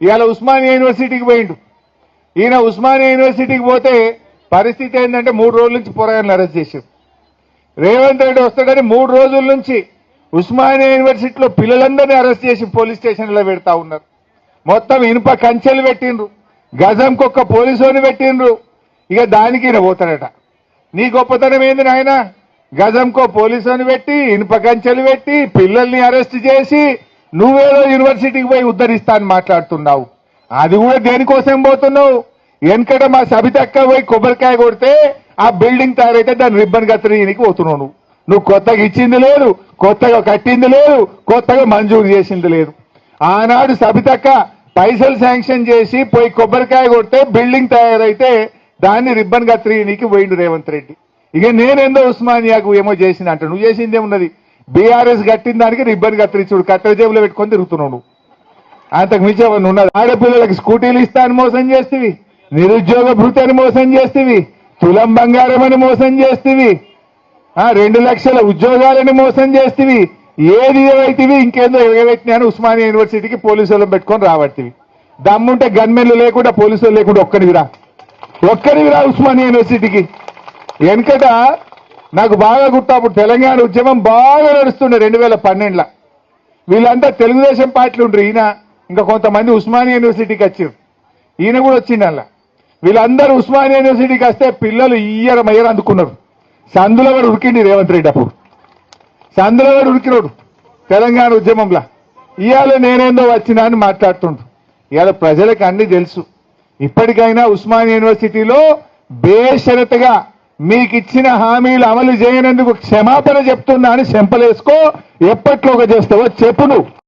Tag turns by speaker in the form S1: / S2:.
S1: ఇవాళ ఉస్మానియా యూనివర్సిటీకి పోయిండు. ఈయన ఉస్మానియా యూనివర్సిటీకి పోతే పరిస్థితి ఏంటంటే 3 రోజుల నుంచి పోరాయాలను అరెస్ట్ చేశారు. రేవంత్ రెడ్డి వస్తాడని 3 రోజుల నుంచి ఉస్మానియా యూనివర్సిటీలో పిల్లలందరినీ అరెస్ట్ చేసి పోలీస్ స్టేషన్లో పెడతా ఉన్నారు. మొత్తం ఇనుప కంచెలు పెట్టిండ్రు, గజంకొక్క పోలీసుని పెట్టిండ్రు. ఇక దానికి ఈయన పోతాడట. నీ గొప్పతనం ఏంది నాయన? గజంకో పోలీసుని పెట్టి ఇనుప కంచెలు పెట్టి పిల్లల్ని అరెస్ట్ చేసి నువ్వేదో యూనివర్సిటీకి పోయి ఉద్ధరిస్తా అని మాట్లాడుతున్నావు. అది కూడా దేనికోసం పోతున్నావు? వెనకట మా సబితక్క పోయి కొబ్బరికాయ కొడితే ఆ బిల్డింగ్ తయారైతే దాన్ని రిబ్బన్ కత్తిరీనికి పోతున్నావు. నువ్వు కొత్తగా ఇచ్చింది లేదు, కొత్తగా కట్టింది లేదు, కొత్తగా మంజూరు చేసింది లేదు. ఆనాడు సబితక్క పైసలు శాంక్షన్ చేసి పోయి కొబ్బరికాయ కొడితే బిల్డింగ్ తయారైతే దాన్ని రిబ్బన్ కత్తిరీనికి పోయిండు రేవంత్ రెడ్డి. ఇక నేనేందో ఉస్మానియాకు ఏమో చేసింది అంటే నువ్వు చేసింది ఏమున్నది? బీఆర్ఎస్ కట్టిన దానికి రిబ్బన్ కత్తిరించుడు కట్టెల జేబులో పెట్టుకొని తిరుగుతున్నావు. అంతకు మించి ఏమన్నా ఉన్నది? ఆడపిల్లలకు స్కూటీలు ఇస్తాను మోసం చేస్తేవి, నిరుద్యోగ భృతిని మోసం చేస్తేవి, తులం బంగారం అని మోసం చేస్తేవి, 2 లక్షల ఉద్యోగాలని మోసం చేస్తేవి. ఏది ఏవైతేవి ఇంకేందో ఎగబెట్టినాను ఉస్మానియా యూనివర్సిటీకి పోలీసులను పెట్టుకొని రాబట్టివి. దమ్ముంటే గన్మెన్లు లేకుండా పోలీసులు లేకుండా ఒక్కడివిరా ఉస్మానియా యూనివర్సిటీకి. వెనకట నాకు బాగా గుర్తప్పుడు తెలంగాణ ఉద్యమం బాగా నడుస్తుండే 2012లో. వీళ్ళంతా తెలుగుదేశం పార్టీలు ఉండరు. ఈయన ఇంకా కొంతమంది ఉస్మానియా యూనివర్సిటీకి వచ్చారు. ఈయన కూడా వచ్చింది అలా. వీళ్ళందరూ ఉస్మానియా యూనివర్సిటీకి వస్తే పిల్లలు మయ్యర అందుకున్నారు. సందులో వాడు ఉరికిండి రేవంత్ రెడ్డి. అప్పుడు సందులో వాడు ఉరికినోడు తెలంగాణ ఉద్యమంలో. ఇవాళ నేనేందో వచ్చినా అని మాట్లాడుతుండ్రు. ఇవాళ ప్రజలకు అన్ని తెలుసు. ఇప్పటికైనా ఉస్మానియా యూనివర్సిటీలో బేషరతుగా మీకు ఇచ్చిన హామీలు అమలు చేయనందుకు క్షమాపణ చెప్తున్నా అని చెంపలేసుకో. ఎప్పట్లోగా చేస్తావో చెప్పు నువ్వు.